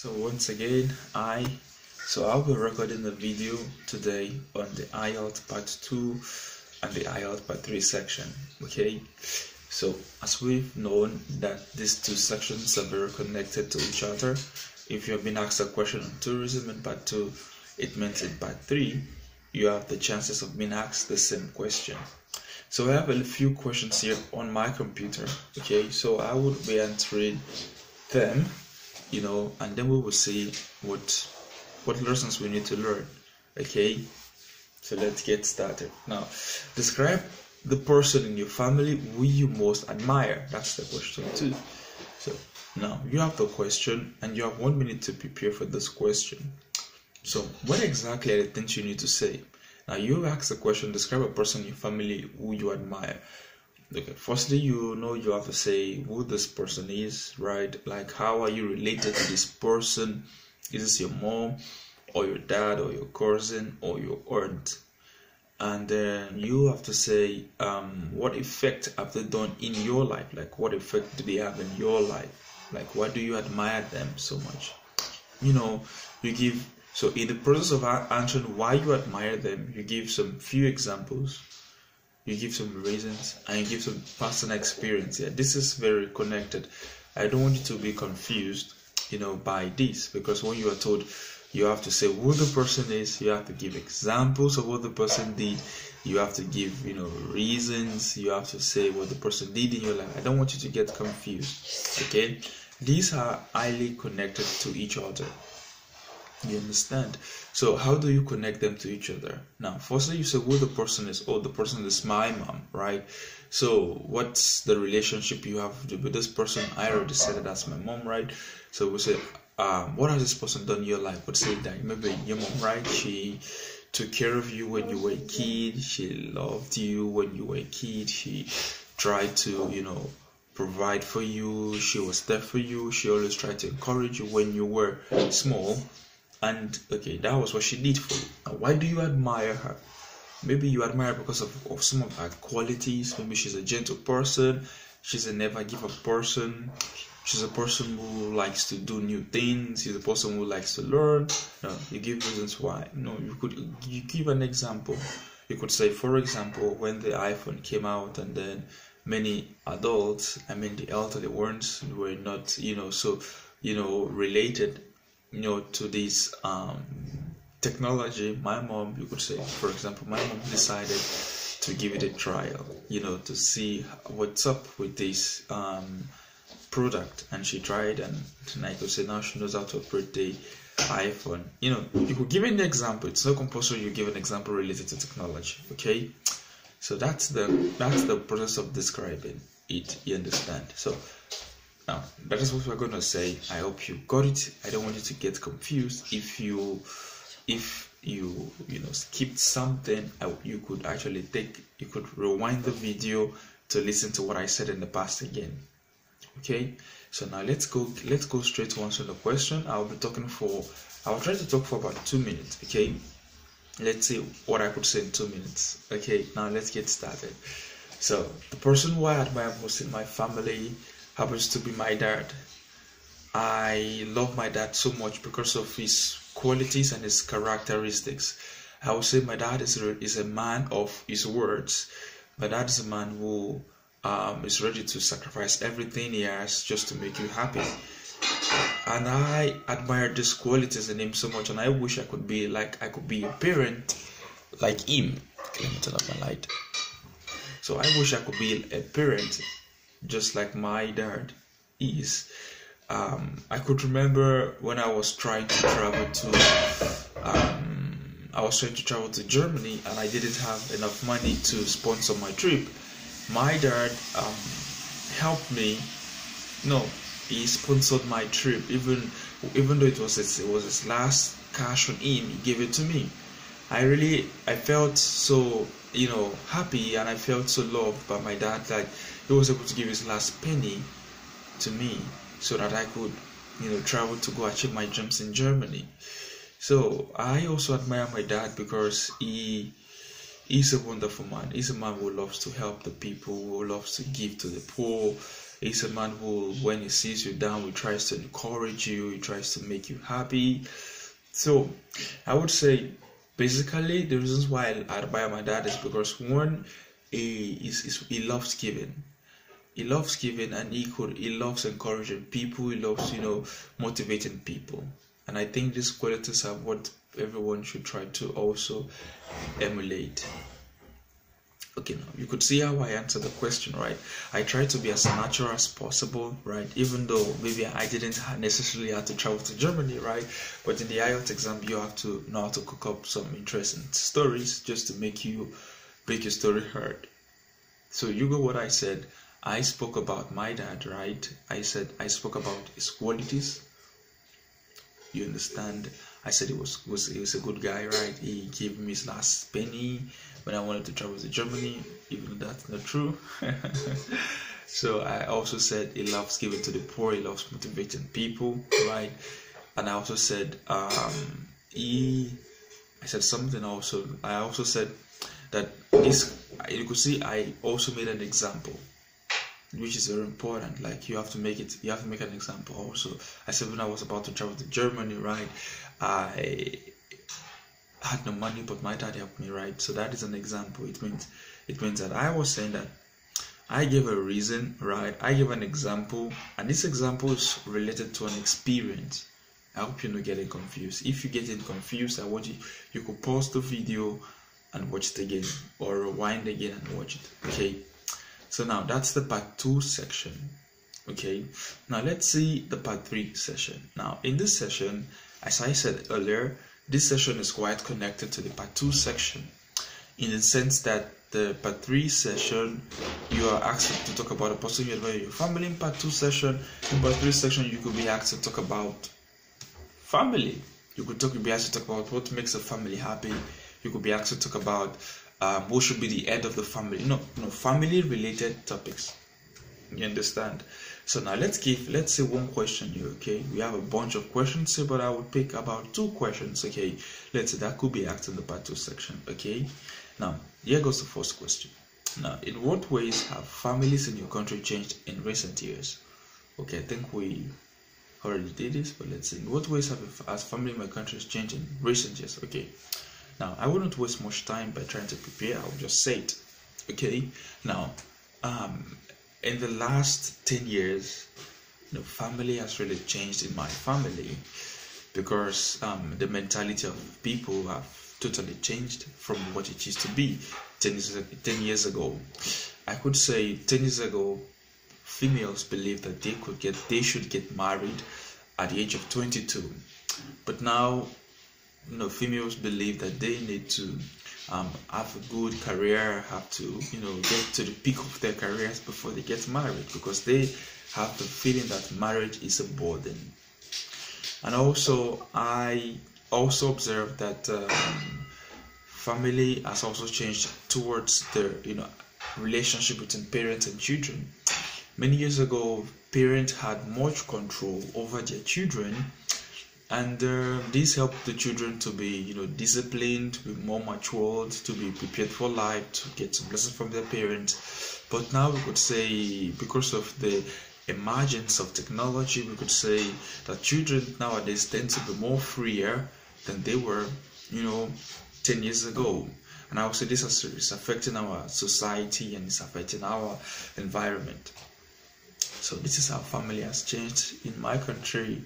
So once again, I'll be recording the video today on the IELTS part 2 and the IELTS part 3 section. Okay, so as we've known that these two sections are very connected to each other. If you have been asked a question on tourism in part 2, it means in part 3 you have the chances of being asked the same question. So I have a few questions here on my computer. Okay, so I would be answering them, and then we will see what lessons we need to learn. Okay, so let's get started. Now, describe the person in your family who you most admire. That's the question 2. So now you have the question and you have 1 minute to prepare for this question. So what exactly are the things you need to say? Now you ask the question, describe a person in your family who you admire. Okay, firstly, you have to say who this person is, right? Like, how are you related to this person? Is this your mom or your dad or your cousin or your aunt? And then you have to say what effect have they done in your life? Like, what effect do they have in your life? Like, why do you admire them so much? You give, so in the process of answering why you admire them, you give some few examples, you give some reasons, and you give some personal experience. Yeah, this is very connected. I don't want you to be confused, by this, because when you are told you have to say who the person is, you have to give examples of what the person did, you have to give, reasons, you have to say what the person did in your life. I don't want you to get confused. Okay, these are highly connected to each other. You understand? So how do you connect them to each other? Now, firstly, you say who the person is. Oh, the person is my mom, right? So what's the relationship you have with this person? I already said that that's my mom, right? So we say, what has this person done in your life? Would say that maybe your mom, right? She took care of you when you were a kid. She loved you when you were a kid. She tried to, provide for you. She was there for you. She always tried to encourage you when you were small. And okay, that was what she did for you. Now, why do you admire her? Maybe you admire her because of some of her qualities. Maybe she's a gentle person. She's a never give up person. She's a person who likes to do new things. She's a person who likes to learn. No, you give reasons why. You give an example. You could say, for example, when the iPhone came out, and then many adults, the elderly ones, were not, related, to this technology. My mom, you could say, for example, my mom decided to give it a trial, to see what's up with this product, and she tried, and I could say now she knows how to operate the iPhone. You could give an example. It's not compulsory you give an example related to technology. Okay, so that's the process of describing it. You understand? So now that is what we're going to say. I hope you got it. I don't want you to get confused. If you skipped something, you could rewind the video to listen to what I said in the past again. Okay, so now let's go straight to answer the question. I'll try to talk for about 2 minutes. Okay, let's see what I could say in 2 minutes. Okay, now let's get started. So the person who I admire most in my family happens to be my dad. I love my dad so much because of his qualities and his characteristics. I would say my dad is a man of his words. My dad is a man who is ready to sacrifice everything he has just to make you happy. And I admire these qualities in him so much, and I wish I could be a parent like him. Okay, let me turn off my light. So I wish I could be a parent just like my dad is. I could remember when I was trying to travel to Germany, and I didn't have enough money to sponsor my trip. My dad helped me. No, he sponsored my trip, even though it was his last cash on him. He gave it to me. I felt so happy, and I felt so loved by my dad that he was able to give his last penny to me so that I could travel to go achieve my dreams in Germany. So I also admire my dad because he's a wonderful man. He's a man who loves to help the people, who loves to give to the poor. He's a man who, when he sees you down, he tries to encourage you, he tries to make you happy. So I would say basically the reasons why I admire my dad is because one, he loves giving. He loves giving, and he loves encouraging people. He loves, motivating people. And I think these qualities are what everyone should try to also emulate. Okay, now you could see how I answered the question, right? I tried to be as natural as possible, right? Even though maybe I didn't necessarily have to travel to Germany, right? But in the IELTS exam, you have to know how to cook up some interesting stories just to make your story heard. So you go what I said. I spoke about my dad, right? I spoke about his qualities. You understand? I said he was a good guy, right? He gave me his last penny when I wanted to travel to Germany, even though that's not true. So I also said he loves giving to the poor, he loves motivating people, right? And I also said I said something also. I also said that you could see I also made an example, which is very important. Like you have to make an example also. I said when I was about to travel to Germany, right, I had no money, but my dad helped me, right? So that is an example. It means that I was saying that I gave a reason, right? I gave an example, and this example is related to an experience. I hope you're not getting confused. If you're getting confused, I want you could pause the video and watch it again, or rewind again and watch it. Okay. So now that's the part 2 section. Okay, now let's see the part 3 session. Now in this session, as I said earlier, this session is quite connected to the part 2 section, in the sense that the part 3 session, you are asked to talk about the person you admire in your family. In part 2 session, in part 3 section, you could be asked to talk about family. You could be asked to talk about what makes a family happy. You could be asked to talk about who should be the head of the family, family related topics. You understand? So now let's say one question here. Okay, we have a bunch of questions here, but I would pick about 2 questions. Okay, let's say that could be asked in the part 2 section. Okay, now here goes the first question. Now, in what ways have families in your country changed in recent years? Okay, I think we already did this, but let's see. In what ways has family in my country changed in recent years? Okay. Now, I wouldn't waste much time by trying to prepare. I'll just say it. Okay. Now, in the last 10 years, family has really changed in my family, because the mentality of people have totally changed from what it used to be 10 years ago. I could say 10 years ago, females believed that they should get married at the age of 22, but now females believe that they need to have a good career, have to get to the peak of their careers before they get married, because they have the feeling that marriage is a burden. And also I also observed that family has also changed towards the relationship between parents and children. Many years ago, parents had much control over their children, and this helped the children to be disciplined, to be more matured, to be prepared for life, to get some lessons from their parents. But now we could say, because of the emergence of technology, we could say that children nowadays tend to be more freer than they were 10 years ago. And I would say this is affecting our society, and it's affecting our environment. So this is how family has changed in my country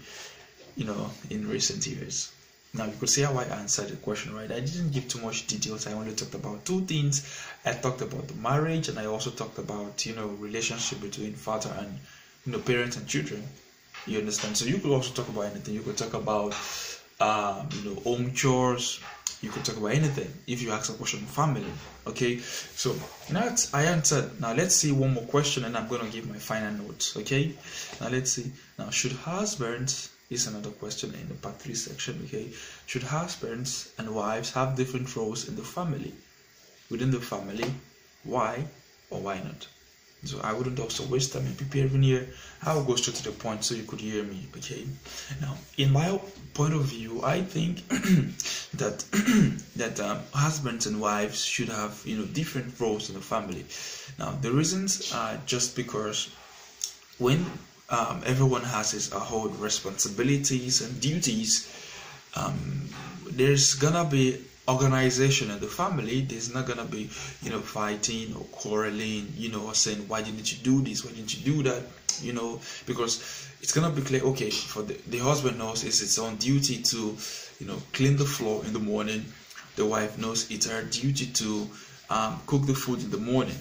in recent years. Now you could see how I answered the question, right? I didn't give too much details. I only talked about 2 things. I talked about the marriage, and I also talked about relationship between father and parents and children. You understand? So you could also talk about anything. You could talk about home chores. You could talk about anything if you ask a question on family. Okay, so now I answered. Now let's see one more question, and I'm going to give my final notes. Okay, now let's see. Now, should husbands, is another question in the part 3 section. Okay, should husbands and wives have different roles in the family? Within the family, why or why not? So I wouldn't also waste time in preparing here. I will go straight to the point so you could hear me. Okay, now in my point of view, I think that husbands and wives should have different roles in the family. Now the reasons are just because when everyone has his whole responsibilities and duties, there's gonna be organization in the family. There's not gonna be, fighting or quarreling, or saying, why didn't you do this, why didn't you do that, because it's gonna be clear. Okay, for the husband knows it's his own duty to, clean the floor in the morning. The wife knows it's her duty to cook the food in the morning.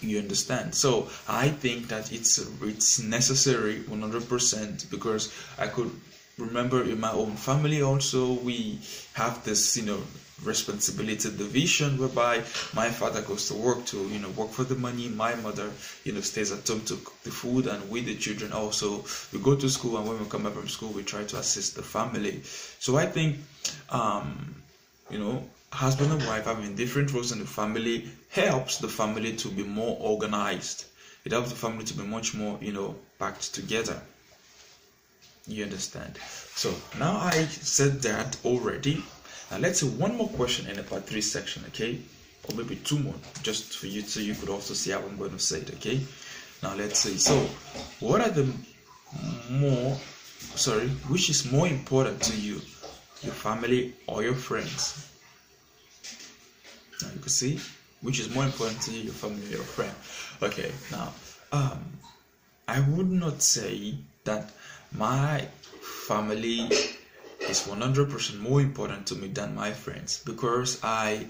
You understand? So I think that it's necessary 100%, because I could remember in my own family also we have this responsibility division, whereby my father goes to work to work for the money, my mother stays at home to cook the food, and we the children also, we go to school, and when we come back from school we try to assist the family. So I think husband and wife having different roles in the family helps the family to be more organized. It helps the family to be much more, packed together. You understand? So now I said that already. Now let's see one more question in the part 3 section, okay? Or maybe 2 more, just for you, so you could also see how I'm going to say it, okay? Now let's see. So what are which is more important to you, your family or your friends? Now you can see which is more important to you, your family or your friend. Okay, now I would not say that my family is 100% more important to me than my friends, because I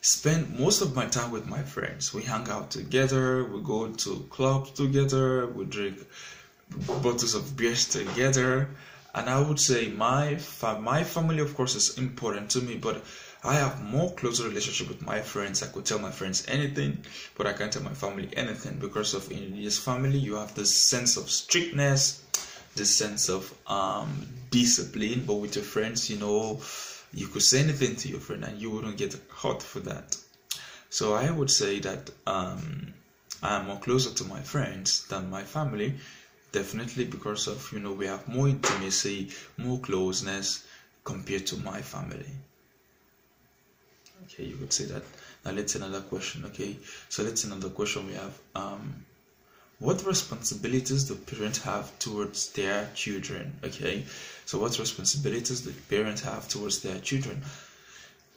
spend most of my time with my friends. We hang out together, we go to clubs together, we drink bottles of beers together, and I would say my family of course is important to me, but I have more closer relationship with my friends. I could tell my friends anything, but I can't tell my family anything, because of in this family you have this sense of strictness, this sense of discipline. But with your friends, you could say anything to your friend and you wouldn't get hurt for that. So I would say that I'm more closer to my friends than my family, definitely because of we have more intimacy, more closeness compared to my family. Okay, you would say that. Now let's see another question. Okay, so let's see another question. We have what responsibilities do parents have towards their children? Okay, so what responsibilities do parents have towards their children?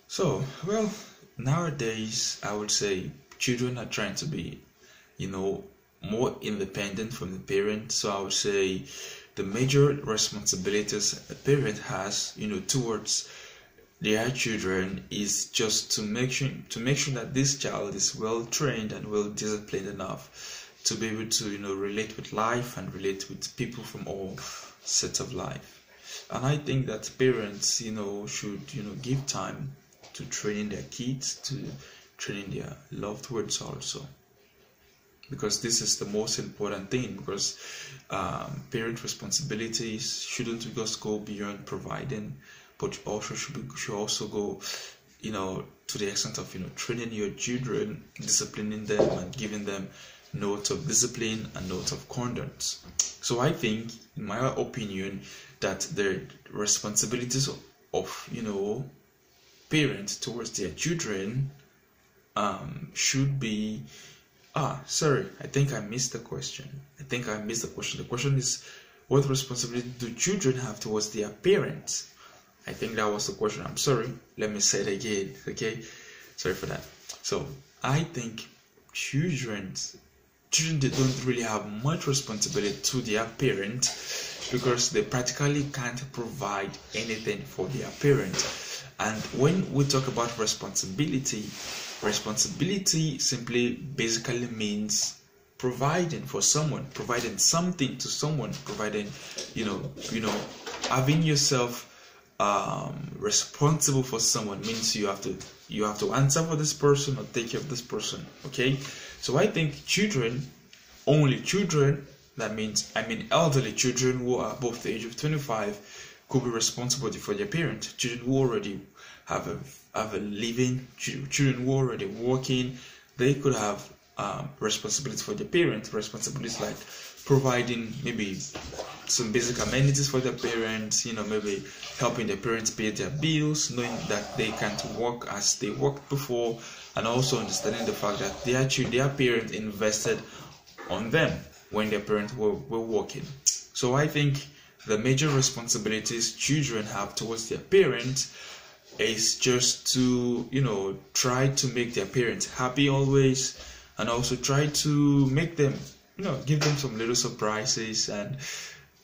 So, well, nowadays I would say children are trying to be, more independent from the parent. So I would say the major responsibilities a parent has, towards their children is just to make sure that this child is well trained and well disciplined enough to be able to relate with life and relate with people from all sets of life. And I think that parents should give time to training their kids, to training their loved ones also, because this is the most important thing. Because parent responsibilities shouldn't just go beyond providing, but also should also go to the extent of training your children, disciplining them, and giving them notes of discipline and notes of conduct. So I think, in my opinion, that the responsibilities of parents towards their children should be sorry, I think I missed the question. The question is, what responsibility do children have towards their parents? I think that was the question. I'm sorry, let me say it again. Okay, sorry for that. So I think children don't really have much responsibility to their parents, because they practically can't provide anything for their parents. And when we talk about responsibility simply basically means providing for someone, providing something to someone, providing having yourself responsible for someone means you have to answer for this person or take care of this person. Okay, so I think only children, that means elderly children who are above the age of 25 could be responsible for their parents. Children who already have a living, children who are already working, they could have responsibilities for their parents. Responsibilities like providing maybe some basic amenities for their parents, maybe helping their parents pay their bills, knowing that they can't work as they worked before, and also understanding the fact that their parents invested on them. when their parents were working. So I think the major responsibilities children have towards their parents is just to, try to make their parents happy always, and also try to make them, give them some little surprises, and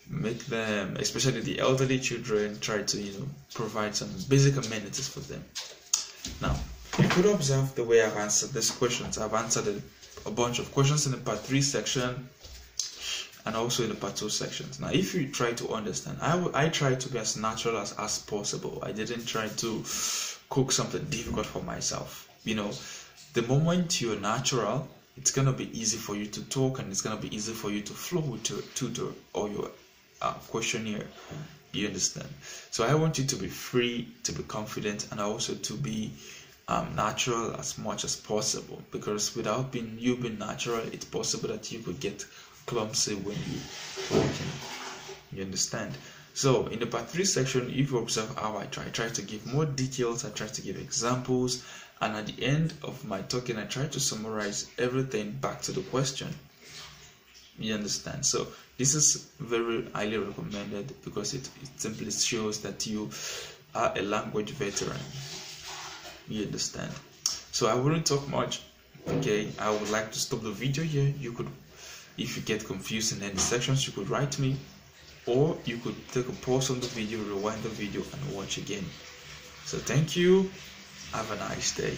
make them, especially the elderly children, try to, provide some basic amenities for them. Now, you could observe the way I've answered these questions. I've answered a bunch of questions in the part 3 section and also in the part 2 sections. Now, if you try to understand, I try to be as natural as possible. I didn't try to cook something difficult for myself. The moment you're natural, it's going to be easy for you to talk, and it's going to be easy for you to flow with your tutor or your questionnaire. You understand? So I want you to be free, to be confident, and also to be natural as much as possible, because without you being natural, it's possible that you could get clumsy when you're walking. You understand? So in the part 3 section, if you observe how I try to give more details, I try to give examples, and at the end of my talking, I try to summarize everything back to the question. You understand? So this is very highly recommended, because it simply shows that you are a language veteran. You understand? So I wouldn't talk much. Okay, I would like to stop the video here. You could, if you get confused in any sections, you could write me, or you could take a pause on the video, rewind the video, and watch again. So thank you. Have a nice day.